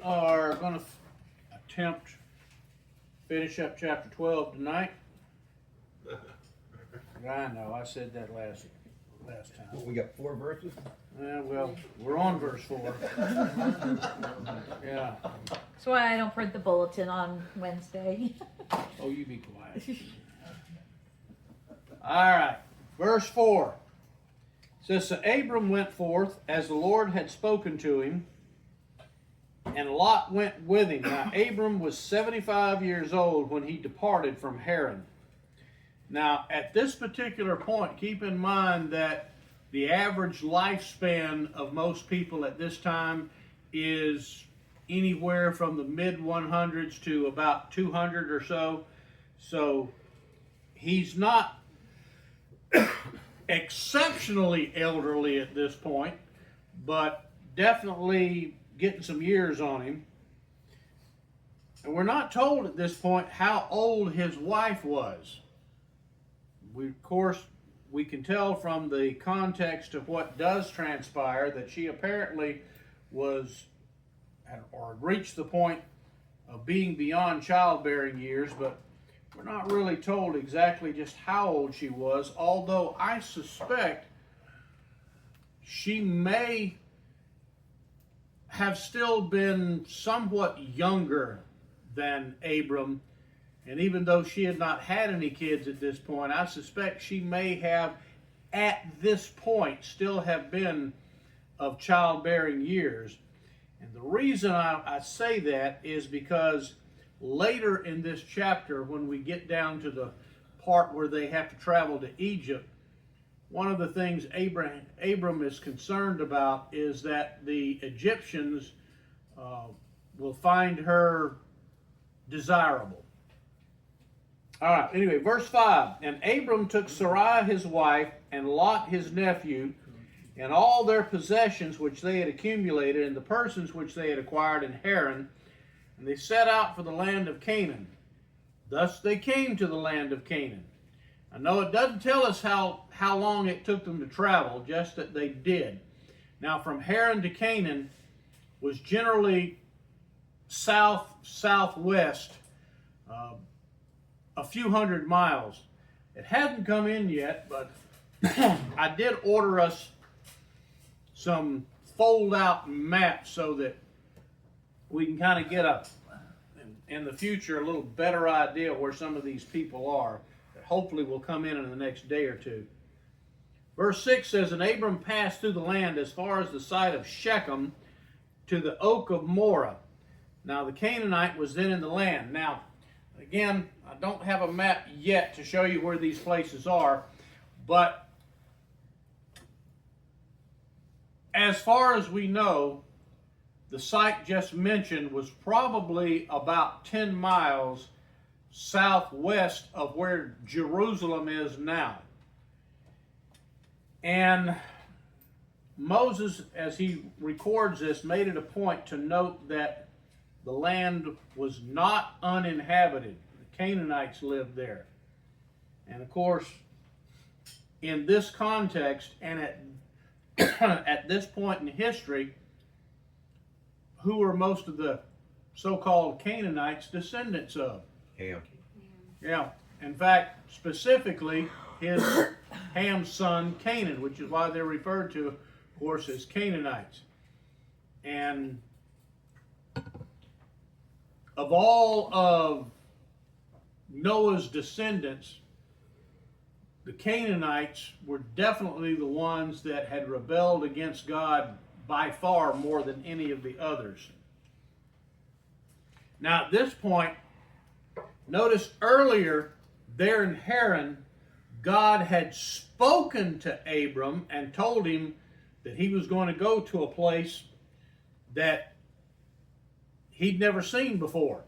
are going to attempt finish up chapter 12 tonight. I know, I said that last time. Well, we got 4 verses? Well, we're on verse 4. Yeah. That's why I don't print the bulletin on Wednesday. Oh, you be quiet. All right, verse 4. It says, So Abram went forth as the Lord had spoken to him, and Lot went with him. Now Abram was 75 years old when he departed from Haran. Now at this particular point, keep in mind that the average lifespan of most people at this time is anywhere from the mid 100s to about 200 or so. So he's not exceptionally elderly at this point, but definitely getting some years on him. And we're not told at this point how old his wife was. Of course, we can tell from the context of what does transpire that she apparently was or reached the point of being beyond childbearing years, but we're not really told exactly just how old she was, although I suspect she may have still been somewhat younger than Abram. And even though she had not had any kids at this point, I suspect she may have, at this point, still have been of childbearing years. And the reason I say that is because later in this chapter, when we get down to the part where they have to travel to Egypt, one of the things Abram is concerned about is that the Egyptians will find her desirable. All right, anyway, verse 5. And Abram took Sarai his wife, and Lot his nephew, and all their possessions which they had accumulated, and the persons which they had acquired in Haran, and they set out for the land of Canaan. Thus they came to the land of Canaan. I know it doesn't tell us how long it took them to travel, just that they did. Now from Haran to Canaan was generally southwest, a few hundred miles. It hadn't come in yet, but I did order us some fold-out maps so that we can kind of get in the future a little better idea where some of these people are that hopefully will come in the next day or two. Verse 6 says, And Abram passed through the land as far as the site of Shechem to the oak of Moreh. Now the Canaanite was then in the land. Now, again, I don't have a map yet to show you where these places are, but as far as we know, the site just mentioned was probably about 10 miles southwest of where Jerusalem is now. And Moses, as he records this, made it a point to note that the land was not uninhabited. The Canaanites lived there. And of course, in this context and at this point in history, who were most of the so-called Canaanites descendants of? Ham. Yeah. In fact, specifically, Ham's son Canaan, which is why they're referred to, of course, as Canaanites. And of all of Noah's descendants, the Canaanites were definitely the ones that had rebelled against God by far more than any of the others. Now at this point, notice earlier there in Haran, God had spoken to Abram and told him that he was going to go to a place that he'd never seen before.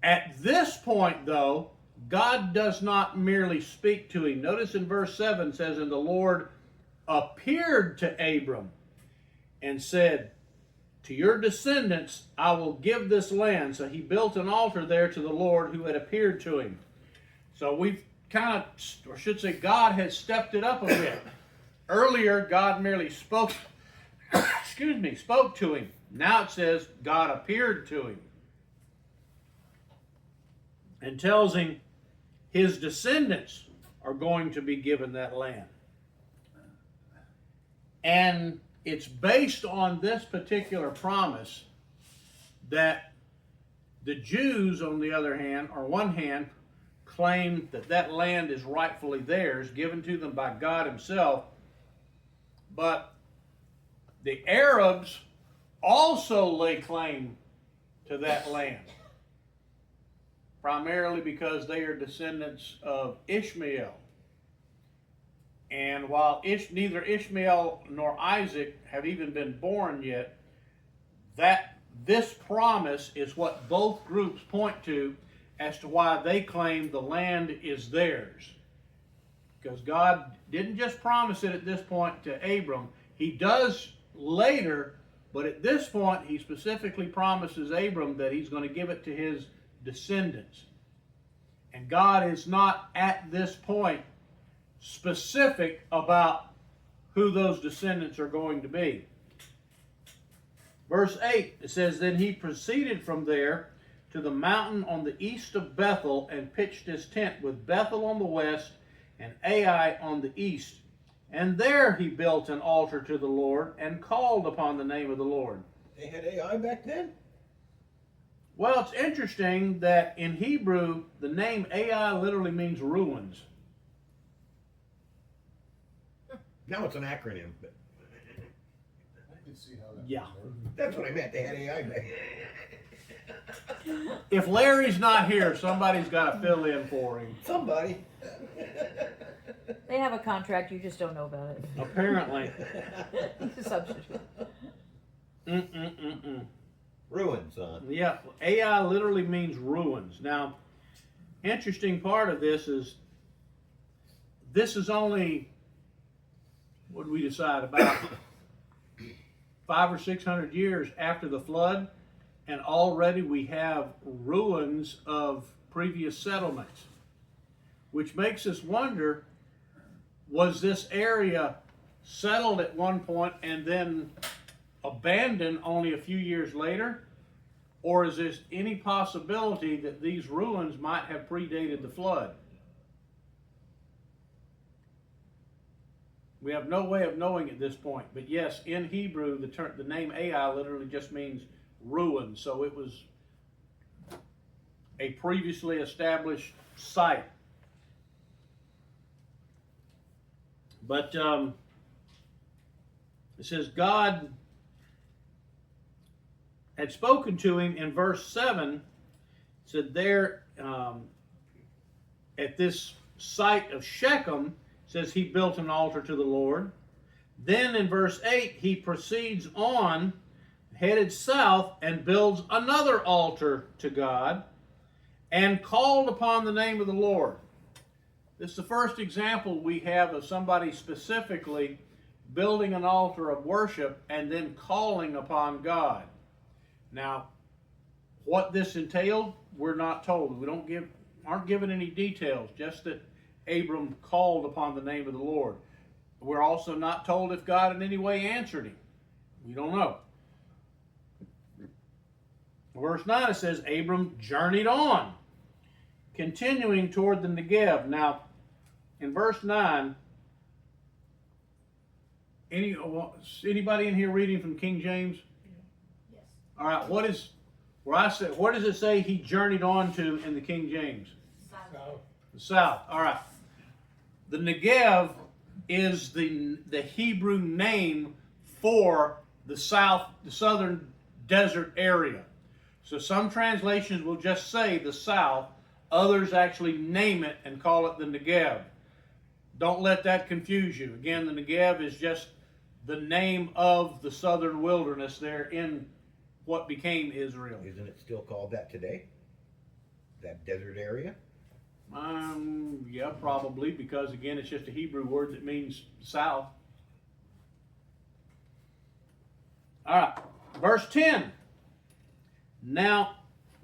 At this point, though, God does not merely speak to him. Notice in verse 7 says, And the Lord appeared to Abram and said, To your descendants I will give this land. So he built an altar there to the Lord who had appeared to him. So we've kind of, or should say God has stepped it up a bit. Earlier, God merely spoke excuse me, spoke to him. Now it says God appeared to him and tells him his descendants are going to be given that land. And it's based on this particular promise that the Jews, on the other hand, or one hand, claim that that land is rightfully theirs, given to them by God himself. But the Arabs also lay claim to that land, primarily because they are descendants of Ishmael. And while neither Ishmael nor Isaac have even been born yet, this promise is what both groups point to as to why they claim the land is theirs. Because God didn't just promise it at this point to Abram. He does later, but at this point he specifically promises Abram that he's going to give it to his descendants. And God is not at this point specific about who those descendants are going to be. Verse 8, it says, Then he proceeded from there to the mountain on the east of Bethel and pitched his tent with Bethel on the west and Ai on the east. And there he built an altar to the Lord and called upon the name of the Lord. They had AI back then? Well, it's interesting that in Hebrew, the name Ai literally means ruins. Now it's an acronym, but I can see how that Yeah. would work. that's what I meant. They had AI back then. If Larry's not here, somebody's got to fill in for him. Somebody. They have a contract, you just don't know about it. Apparently. He's a substitute. Ruins, son. Yeah, Ai literally means ruins. Now, interesting part of this is only, what did we decide, about 500 or 600 years after the flood, and already we have ruins of previous settlements, which makes us wonder, was this area settled at one point and then abandoned only a few years later? Or is there any possibility that these ruins might have predated the flood? We have no way of knowing at this point. But yes, in Hebrew, the name Ai literally just means ruin. So it was a previously established site. But it says God had spoken to him in verse 7, said there at this site of Shechem, says he built an altar to the Lord. Then in verse 8, he proceeds on, headed south, and builds another altar to God, and called upon the name of the Lord. This is the first example we have of somebody specifically building an altar of worship and then calling upon God. Now, what this entailed, we're not told. We aren't given any details, just that Abram called upon the name of the Lord. We're also not told if God in any way answered him. We don't know. Verse 9, it says, Abram journeyed on, continuing toward the Negev. Now, in verse 9, anybody in here reading from King James? Yes. All right, what does it say he journeyed on to in the King James? South. The south. All right. The Negev is the Hebrew name for the southern desert area. So some translations will just say the south. Others actually name it and call it the Negev. Don't let that confuse you. Again, the Negev is just the name of the southern wilderness there in what became Israel. Isn't it still called that today? That desert area? Yeah, probably, because again, it's just a Hebrew word that means south. All right, verse 10. Now,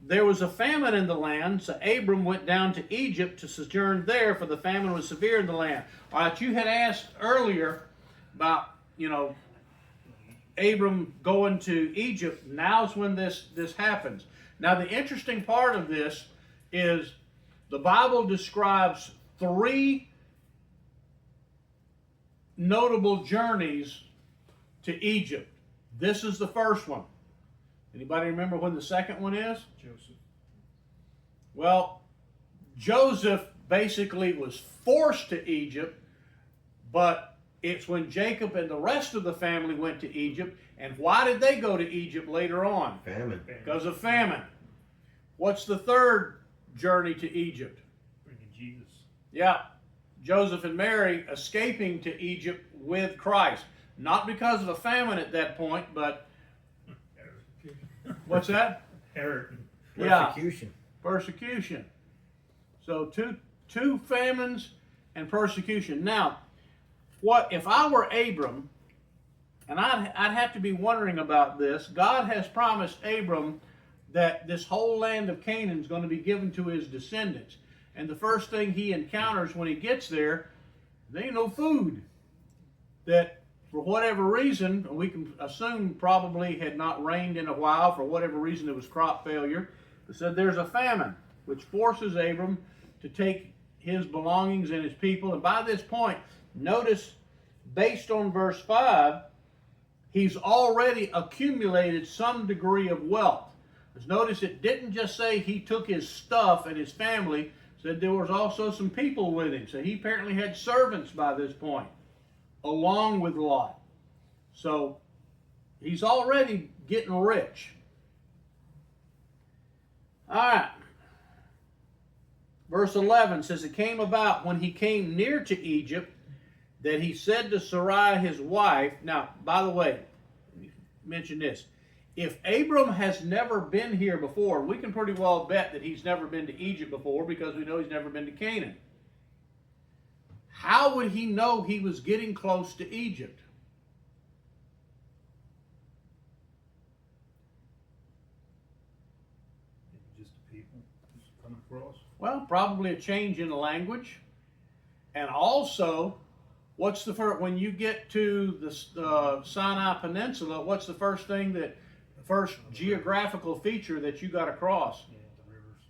there was a famine in the land, so Abram went down to Egypt to sojourn there, for the famine was severe in the land. All right, you had asked earlier about, Abram going to Egypt, now's when this happens. Now the interesting part of this is the Bible describes 3 notable journeys to Egypt. This is the first one. Anybody remember when the second one is? Joseph. Well, Joseph basically was forced to Egypt, but it's when Jacob and the rest of the family went to Egypt. And why did they go to Egypt later on? Famine. Because of famine. What's the third journey to Egypt? Bringing Jesus. Yeah, Joseph and Mary escaping to Egypt with Christ. Not because of a famine at that point, but what's that? Herod. Yeah, Persecution. persecution. So two famines and persecution. Now, what if I were Abram, and I'd have to be wondering about this. God has promised Abram that this whole land of Canaan is going to be given to his descendants. And the first thing he encounters when he gets there ain't no food. That for whatever reason, we can assume probably had not rained in a while, for whatever reason it was crop failure. It said there's a famine, which forces Abram to take his belongings and his people. And by this point, notice, based on verse 5, he's already accumulated some degree of wealth. Notice it didn't just say he took his stuff and his family, said there was also some people with him. So he apparently had servants by this point, along with Lot. So he's already getting rich. All right. Verse 11 says, it came about when he came near to Egypt that he said to Sarai his wife. Now, by the way, let me mention this. If Abram has never been here before, we can pretty well bet that he's never been to Egypt before, because we know he's never been to Canaan. How would he know he was getting close to Egypt? Just the people just coming across. Well, probably a change in the language. And also, what's the first, when you get to the Sinai Peninsula, what's the first thing that, first geographical feature that you got across? Yeah, the rivers.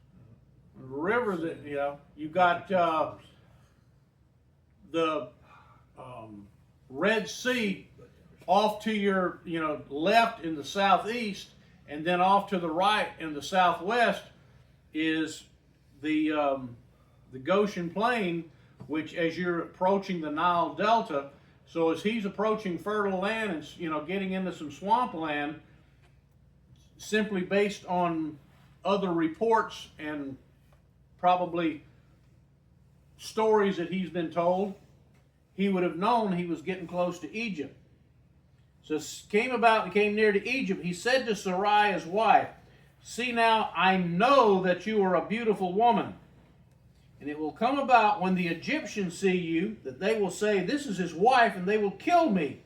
The river that, you know, you got the Red Sea off to your, left in the southeast, and then off to the right in the southwest is the Goshen Plain, which as you're approaching the Nile Delta, so as he's approaching fertile land and getting into some swampland, simply based on other reports and probably stories that he's been told, he would have known he was getting close to Egypt. So it came about and came near to Egypt. He said to Sarai his wife, see now, I know that you are a beautiful woman. And it will come about when the Egyptians see you, that they will say, this is his wife, and they will kill me.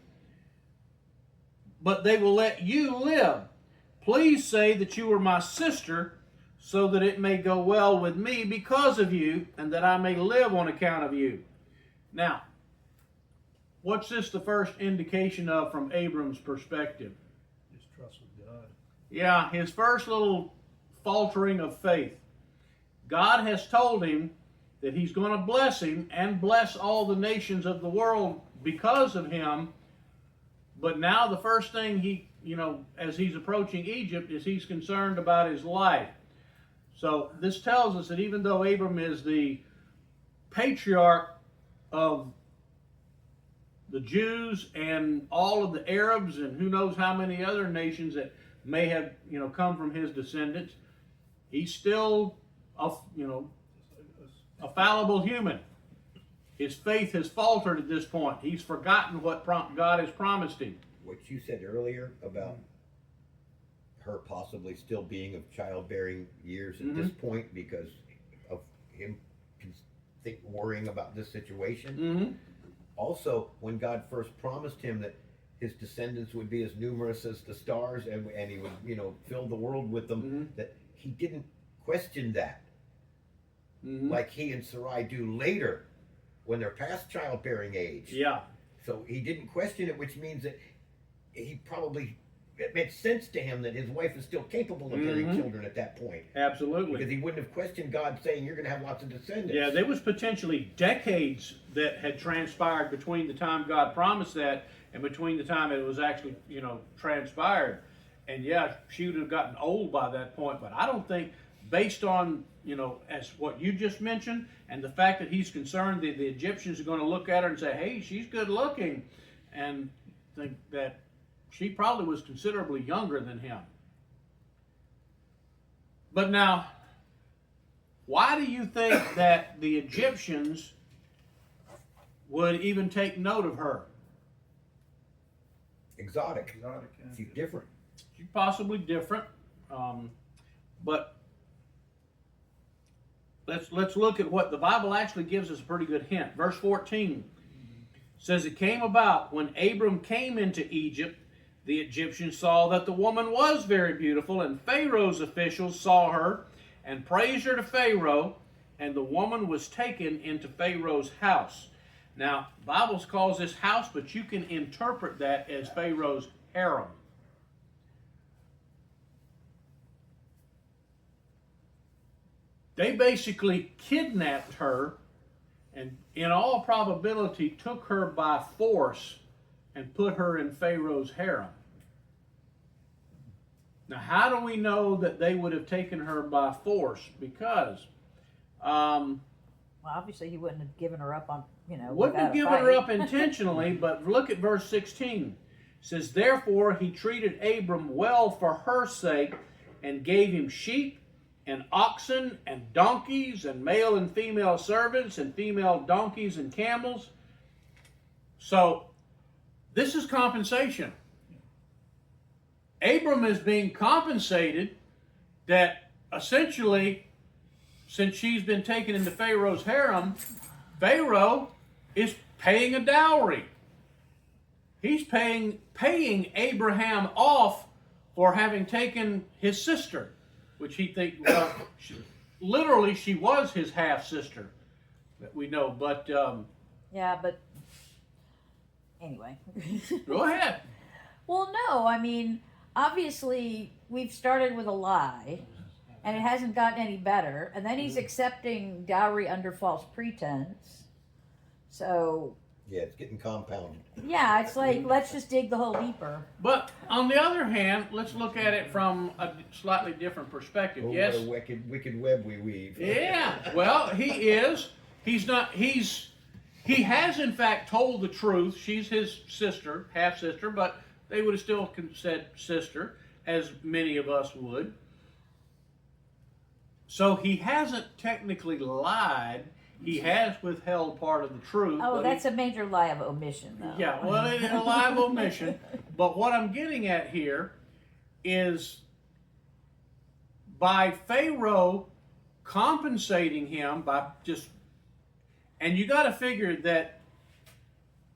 But they will let you live. Please say that you are my sister, so that it may go well with me because of you, and that I may live on account of you. Now, what's this the first indication of from Abram's perspective? His trust with God. Yeah, his first little faltering of faith. God has told him that he's going to bless him and bless all the nations of the world because of him. But now the first thing he, as he's approaching Egypt, is he's concerned about his life. So this tells us that even though Abram is the patriarch of the Jews and all of the Arabs and who knows how many other nations that may have, come from his descendants, he's still a fallible human. His faith has faltered at this point. He's forgotten what God has promised him. What you said earlier about her possibly still being of childbearing years at this point because of him worrying about this situation. Also, when God first promised him that his descendants would be as numerous as the stars and he would, fill the world with them, that he didn't question that. Like he and Sarai do later when they're past childbearing age. Yeah. So he didn't question it, which means that he probably, it made sense to him that his wife is still capable of bearing children at that point. Absolutely. Because he wouldn't have questioned God saying, you're going to have lots of descendants. Yeah, there was potentially decades that had transpired between the time God promised that and between the time it was actually, transpired. And yeah, she would have gotten old by that point. But I don't think, based on, as what you just mentioned, and the fact that he's concerned that the Egyptians are going to look at her and say, hey, she's good looking, and think that she probably was considerably younger than him. But now, why do you think that the Egyptians would even take note of her? Exotic. Exotic, yeah. She's different. She's possibly different, but let's look at what the Bible actually gives us a pretty good hint. Verse 14 says, it came about when Abram came into Egypt, the Egyptians saw that the woman was very beautiful, and Pharaoh's officials saw her and praised her to Pharaoh, and the woman was taken into Pharaoh's house. Now, the Bible calls this house, but you can interpret that as Pharaoh's harem. They basically kidnapped her and in all probability took her by force and put her in Pharaoh's harem. Now, how do we know that they would have taken her by force? Because Well, obviously he wouldn't have given her up on, wouldn't without have a given fight. her up intentionally, but look at verse 16. It says, therefore he treated Abram well for her sake, and gave him sheep and oxen and donkeys and male and female servants and female donkeys and camels. So this is compensation. Abram is being compensated that essentially, since she's been taken into Pharaoh's harem, Pharaoh is paying a dowry. He's paying Abraham off for having taken his sister, which he thinks, well, literally she was his half-sister, that we know, but Yeah, but anyway. go ahead. Well, no, I mean, obviously we've started with a lie, and it hasn't gotten any better, and then he's accepting dowry under false pretense. So, Yeah, it's getting compounded. yeah, it's like, let's just dig the hole deeper. But on the other hand, let's look at it from a slightly different perspective. Oh, Yes. what a wicked web we weave. Yeah. Well, he is. He's not. He has in fact told the truth. She's his sister, half sister, but they would have still said sister, as many of us would. So he hasn't technically lied. He has withheld part of the truth. Oh, but that's a major lie of omission, though. yeah, well, it's a lie of omission. But what I'm getting at here is by Pharaoh compensating him by just, and you got to figure that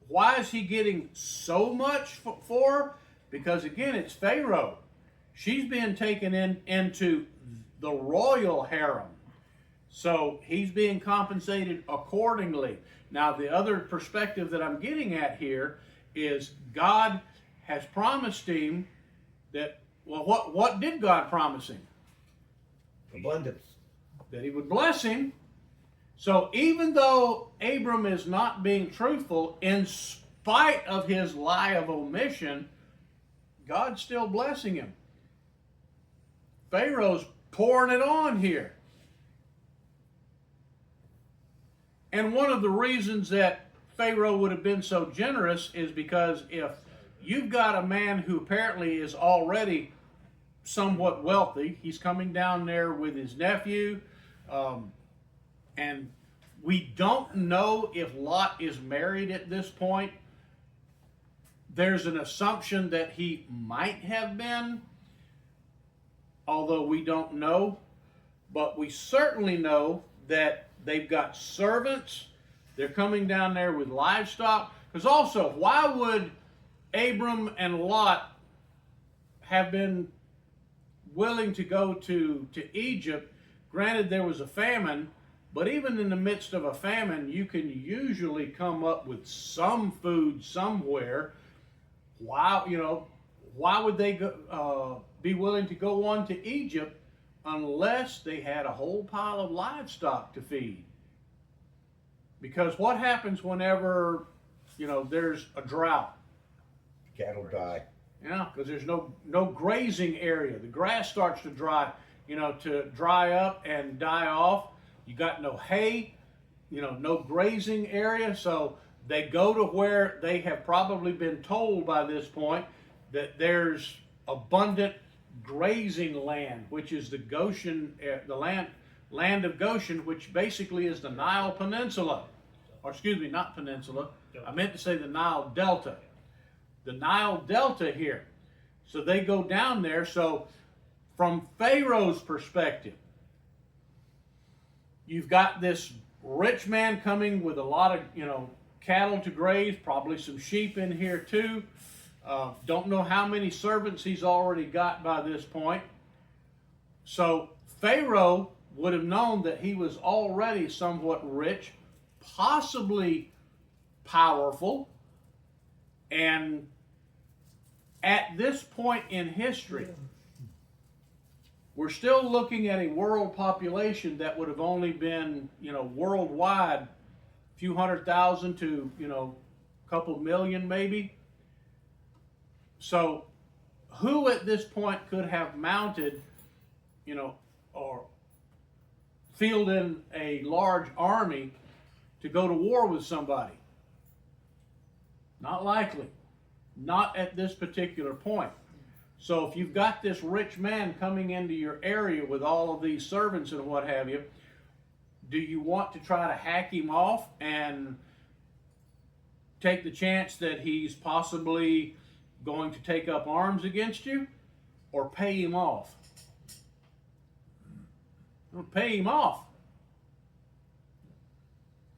why is he getting so much for her? Because again, it's Pharaoh. She's being taken into the royal harem. So he's being compensated accordingly. Now, the other perspective that I'm getting at here is God has promised him that, well, what did God promise him? Abundance. That he would bless him. So even though Abram is not being truthful, in spite of his lie of omission, God's still blessing him. Pharaoh's pouring it on here. And one of the reasons that Pharaoh would have been so generous is because if you've got a man who apparently is already somewhat wealthy, he's coming down there with his nephew, and we don't know if Lot is married at this point. There's an assumption that he might have been, although we don't know. But we certainly know that they've got servants. They're coming down there with livestock. Because also, why would Abram and Lot have been willing to go to Egypt? Granted, there was a famine, but even in the midst of a famine, you can usually come up with some food somewhere. Why, why would they be willing to go on to Egypt unless they had a whole pile of livestock to feed? Because what happens whenever, there's a drought? Cattle die. Yeah, because there's no grazing area. The grass starts to dry up and die off. You got no hay, no grazing area. So they go to where they have probably been told by this point that there's abundant grazing land, which is the Goshen, the land of Goshen, which basically is the Nile Peninsula. Or excuse me, not peninsula. I meant to say the Nile Delta. The Nile Delta here. So they go down there. So from Pharaoh's perspective, you've got this rich man coming with a lot of, cattle to graze, probably some sheep in here too. Don't know how many servants he's already got by this point. So Pharaoh would have known that he was already somewhat rich, possibly powerful, and at this point in history, we're still looking at a world population that would have only been, worldwide, a few 100,000 to, a couple million maybe. So who at this point could have mounted, or fielded a large army to go to war with somebody? Not likely. Not at this particular point. So if you've got this rich man coming into your area with all of these servants and what have you, do you want to try to hack him off and take the chance that he's possibly going to take up arms against you, or pay him off? Pay him off.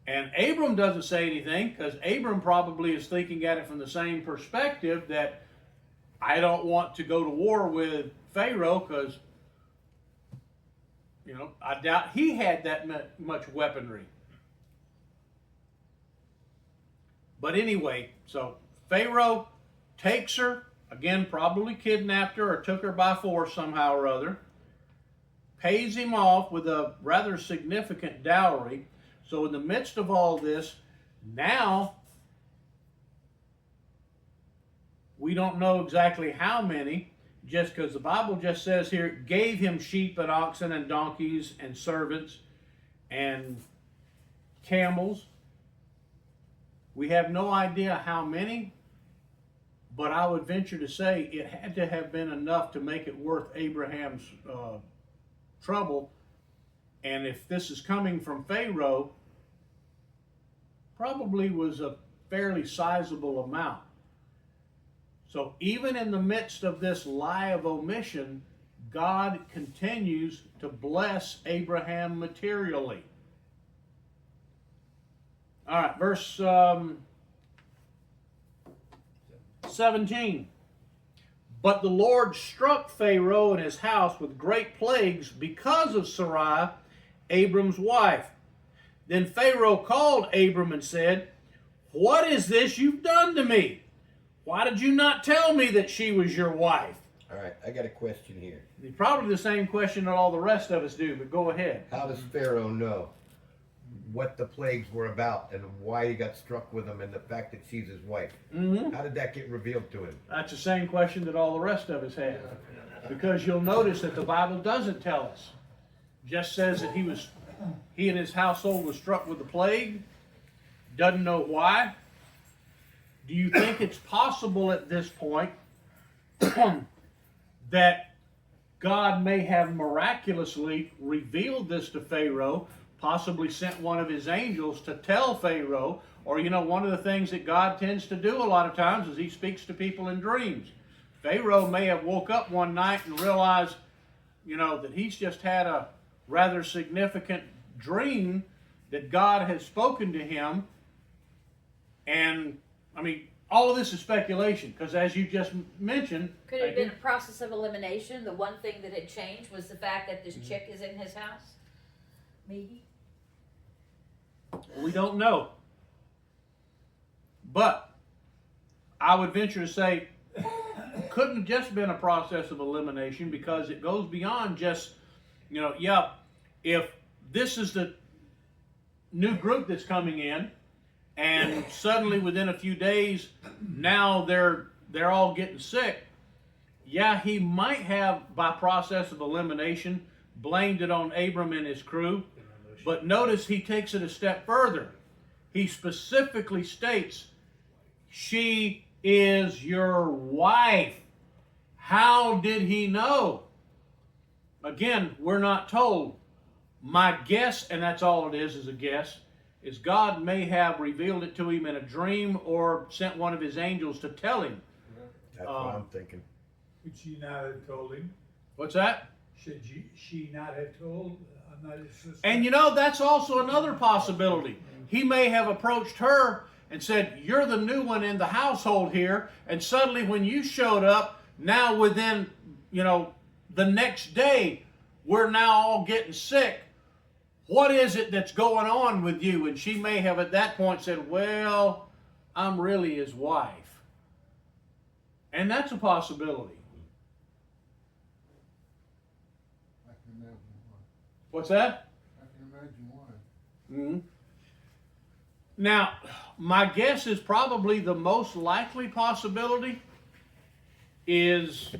And Abram doesn't say anything, because Abram probably is thinking at it from the same perspective that I don't want to go to war with Pharaoh, because I doubt he had that much weaponry. But anyway, so Pharaoh takes her, again probably kidnapped her or took her by force somehow or other, pays him off with a rather significant dowry. So in the midst of all this, now we don't know exactly how many, just because the Bible just says here, gave him sheep and oxen and donkeys and servants and camels. We have no idea how many, but I would venture to say it had to have been enough to make it worth Abraham's trouble. And if this is coming from Pharaoh, probably was a fairly sizable amount. So even in the midst of this lie of omission, God continues to bless Abraham materially. All right, verse 17. But the Lord struck Pharaoh and his house with great plagues because of Sarai, Abram's wife. Then Pharaoh called Abram and said, "What is this you've done to me? Why did you not tell me that she was your wife?" All right, I got a question here. Probably the same question that all the rest of us do, but go ahead. How does Pharaoh know what the plagues were about and why he got struck with them and the fact that she's his wife? How did that get revealed to him? That's the same question that all the rest of us have. Because you'll notice that the Bible doesn't tell us. It just says that he and his household was struck with the plague. Doesn't know why. Do you think it's possible at this point that God may have miraculously revealed this to Pharaoh, possibly sent one of his angels to tell Pharaoh? Or, one of the things that God tends to do a lot of times is he speaks to people in dreams. Pharaoh may have woke up one night and realized, that he's just had a rather significant dream that God has spoken to him. And, all of this is speculation, because as you just mentioned... Could it have been a process of elimination? The one thing that had changed was the fact that this chick is in his house? Maybe? We don't know. But I would venture to say, couldn't have just been a process of elimination, because it goes beyond just, yeah, if this is the new group that's coming in, and suddenly within a few days, now they're all getting sick. Yeah, he might have, by process of elimination, blamed it on Abram and his crew. But notice he takes it a step further. He specifically states, she is your wife. How did he know? Again, we're not told. My guess, and that's all it is a guess, is God may have revealed it to him in a dream or sent one of his angels to tell him. That's what I'm thinking. Would she not have told him? What's that? Should she not have told? I'm not his sister. And that's also another possibility. He may have approached her and said, you're the new one in the household here, and suddenly when you showed up, now within, the next day, we're now all getting sick. What is it that's going on with you? And she may have at that point said, well, I'm really his wife. And that's a possibility. I can imagine why. What's that? I can imagine why. Mm-hmm. Now, my guess is probably the most likely possibility is,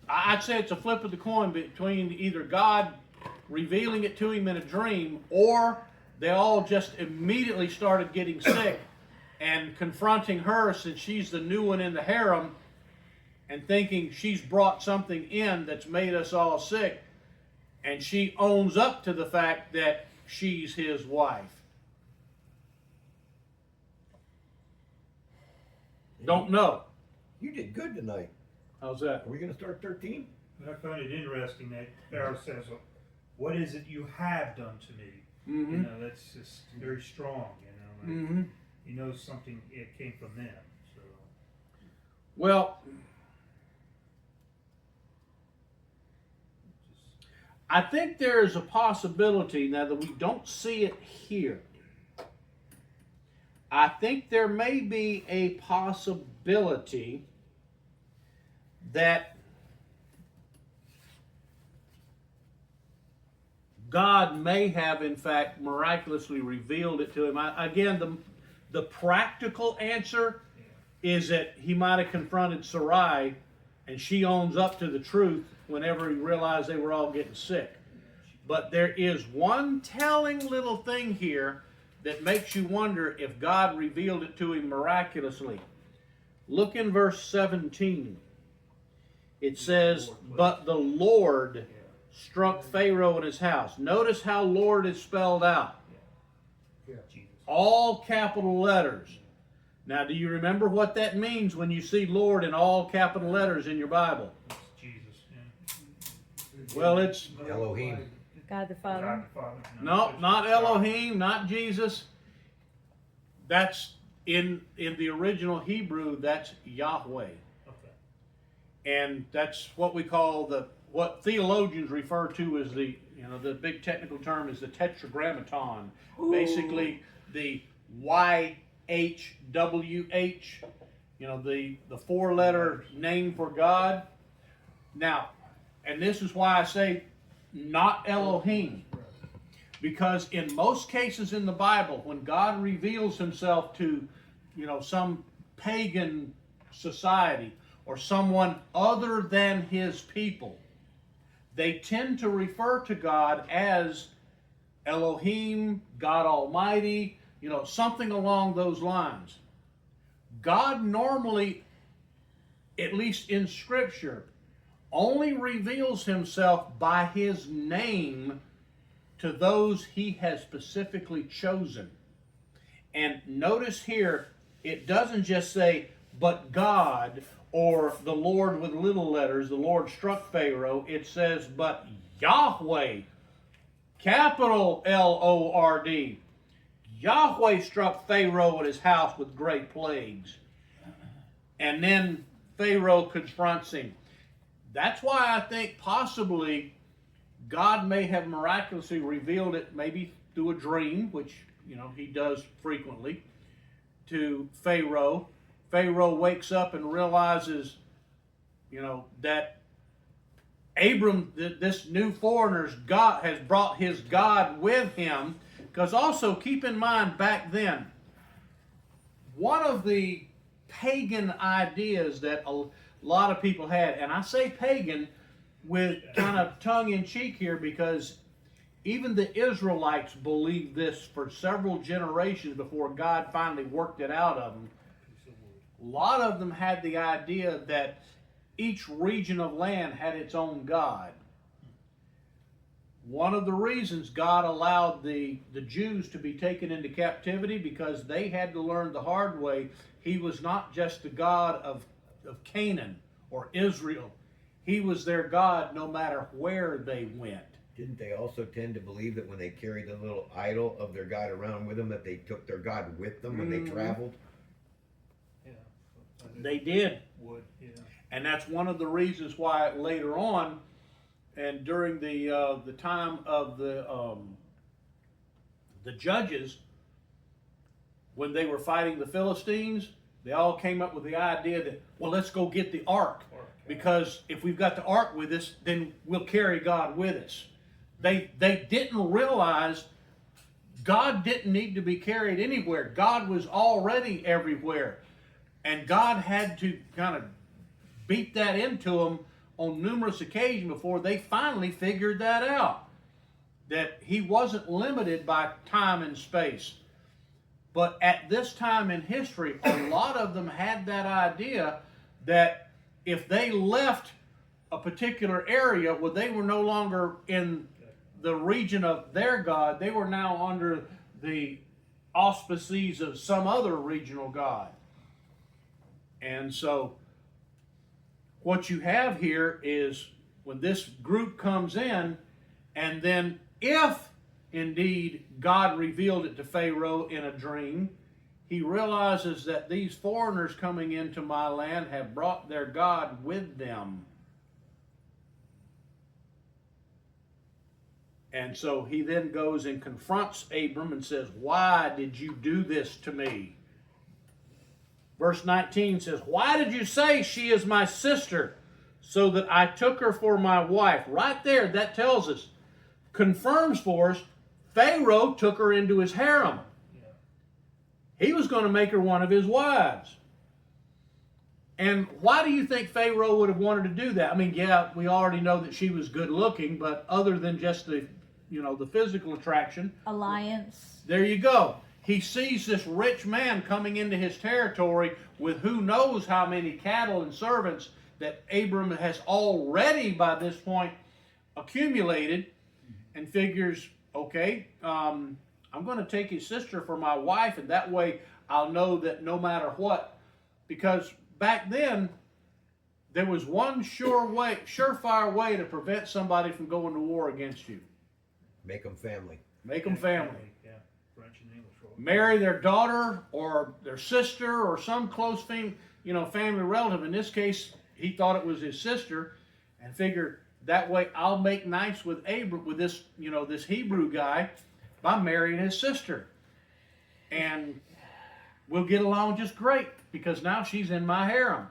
I'd say it's a flip of the coin between either God revealing it to him in a dream, or they all just immediately started getting sick and confronting her, since she's the new one in the harem, and thinking she's brought something in that's made us all sick, and she owns up to the fact that she's his wife. Don't know. You did good tonight. How's that? Are we going to start 13? But I find it interesting that Pharaoh says, what is it you have done to me? Mm-hmm. That's just very strong, like, Mm-hmm. he knows something, it came from them. So. Well, I think there is a possibility, now that we don't see it here, I think there may be a possibility that God may have, in fact, miraculously revealed it to him. Again, the practical answer is that he might have confronted Sarai, and she owns up to the truth whenever he realized they were all getting sick. But there is one telling little thing here that makes you wonder if God revealed it to him miraculously. Look in verse 17. It says, but the Lord struck Pharaoh in his house. Notice how Lord is spelled out. All capital letters. Now, do you remember what that means when you see Lord in all capital letters in your Bible? It's Jesus. Yeah. Well, it's Elohim. God the Father. God the Father. no, not Elohim, not Jesus. That's in the original Hebrew, that's Yahweh. Okay. And that's what we call what theologians refer to as the big technical term is the tetragrammaton. Ooh. Basically the YHWH, the four-letter name for God. Now, and this is why I say not Elohim. Because in most cases in the Bible, when God reveals himself to, some pagan society or someone other than his people, they tend to refer to God as Elohim, God Almighty, something along those lines. God normally, at least in Scripture, only reveals himself by his name to those he has specifically chosen. And notice here, it doesn't just say, but God, or the Lord with little letters, the Lord struck Pharaoh. It says, but Yahweh, capital Lord. Yahweh struck Pharaoh at his house with great plagues. And then Pharaoh confronts him. That's why I think possibly God may have miraculously revealed it, maybe through a dream, which, he does frequently, to Pharaoh. Pharaoh wakes up and realizes, that Abram, this new foreigner's God, has brought his God with him. Because also keep in mind back then, one of the pagan ideas that a lot of people had, and I say pagan with kind of tongue in cheek here, because even the Israelites believed this for several generations before God finally worked it out of them. A lot of them had the idea that each region of land had its own God. One of the reasons God allowed the Jews to be taken into captivity, because they had to learn the hard way, he was not just the God of Canaan or Israel. He was their God no matter where they went. Didn't they also tend to believe that when they carried the little idol of their God around with them, that they took their God with them when they traveled? Yeah. They did. Would, yeah. And that's one of the reasons why later on, and during the time of the judges, when they were fighting the Philistines, they all came up with the idea that, well, let's go get the ark, because if we've got the ark with us, then we'll carry God with us. They didn't realize God didn't need to be carried anywhere. God was already everywhere, and God had to kind of beat that into them on numerous occasions before they finally figured that out, that he wasn't limited by time and space. But at this time in history, a lot of them had that idea that if they left a particular area where they were no longer in the region of their God, they were now under the auspices of some other regional God. And so what you have here is when this group comes in, and then if indeed God revealed it to Pharaoh in a dream, he realizes that these foreigners coming into my land have brought their God with them. And so he then goes and confronts Abram and says, why did you do this to me? Verse 19 says, why did you say she is my sister, so that I took her for my wife? Right there, that tells us, confirms for us, Pharaoh took her into his harem. He was going to make her one of his wives. And why do you think Pharaoh would have wanted to do that? I mean, yeah, we already know that she was good looking, but other than just the physical attraction. Alliance. There you go. He sees this rich man coming into his territory with who knows how many cattle and servants that Abram has already by this point accumulated, and figures, okay, I'm going to take his sister for my wife, and that way I'll know that no matter what, because back then there was one surefire way to prevent somebody from going to war against you. Make them family. Make them family. Yeah, French and English. Marry their daughter or their sister or some close family relative. In this case, he thought it was his sister, and figured that way I'll make nice with Abram, with this, this Hebrew guy, by marrying his sister, and we'll get along just great because now she's in my harem.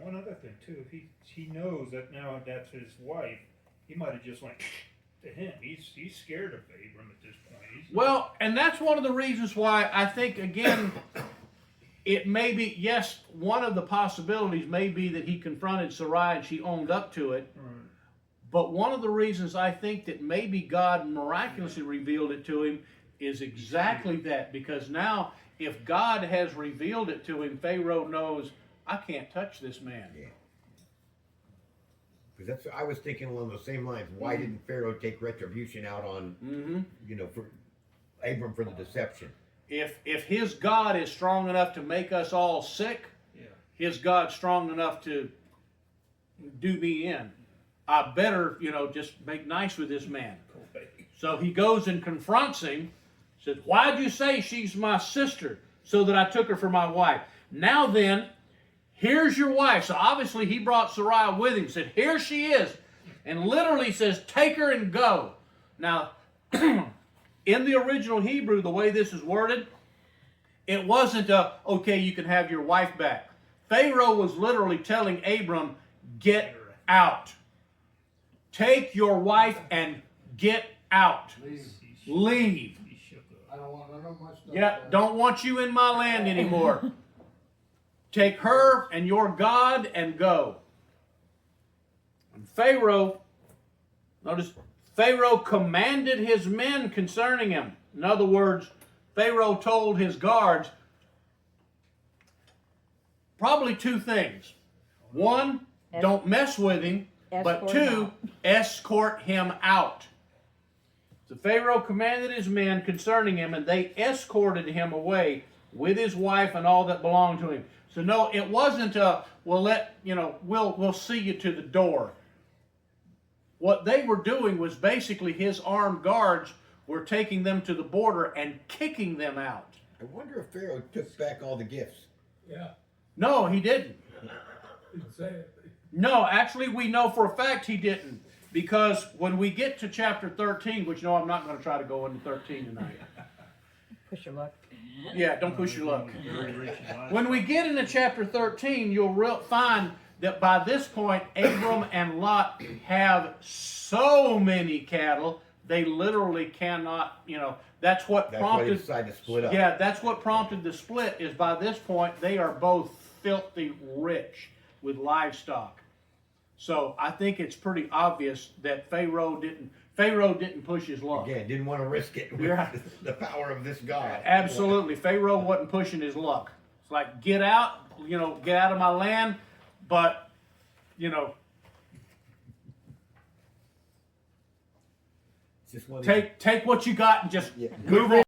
One other thing too, if he knows that now that's his wife, he might have just went to him. He's scared of Abram at this point. Well, and that's one of the reasons why I think, again, it may be, yes, one of the possibilities may be that he confronted Sarai and she owned up to it. Right. But one of the reasons I think that maybe God miraculously revealed it to him is exactly that. Because now, if God has revealed it to him, Pharaoh knows, I can't touch this man. Yeah. Because I was thinking along those same lines. Why didn't Pharaoh take retribution out on, for Abram for the deception? If his God is strong enough to make us all sick, his God's strong enough to do me in. I better, just make nice with this man. So he goes and confronts him, says, why'd you say she's my sister, so that I took her for my wife? Now then, here's your wife. So obviously he brought Sarai with him, said, here she is. And literally says, take her and go. Now, in the original Hebrew, the way this is worded, it wasn't okay, you can have your wife back. Pharaoh was literally telling Abram, get out. Take your wife and get out. Leave. Leave. He shook up. I don't want none of my stuff. Yeah, back. don't want you in my land anymore. Take her and your God and go. And Pharaoh, notice, Pharaoh commanded his men concerning him. In other words, Pharaoh told his guards probably two things. One, don't mess with him. But Escort him two, out. escort him out. So Pharaoh commanded his men concerning him, and they escorted him away with his wife and all that belonged to him. So no, it wasn't a, we'll see you to the door. What they were doing was basically his armed guards were taking them to the border and kicking them out. I wonder if Pharaoh took back all the gifts. Yeah, No, he didn't. didn't say it. No, actually, we know for a fact he didn't. Because when we get to chapter 13, which no, I'm not going to try to go into 13 tonight. Push your luck. Yeah, don't push your luck. Very rich in life. When we get into chapter 13, you'll find that by this point, Abram and Lot have so many cattle, they literally cannot, that's what That's why they prompted. decided to split up. Yeah, that's what prompted the split, is by this point, they are both filthy rich with livestock. So I think it's pretty obvious that Pharaoh didn't push his luck. Again, didn't want to risk it with Yeah. the power of this God. Absolutely. Pharaoh wasn't pushing his luck. It's like, get out, get out of my land, but, It's just one of these- take what you got and just Yeah. move on.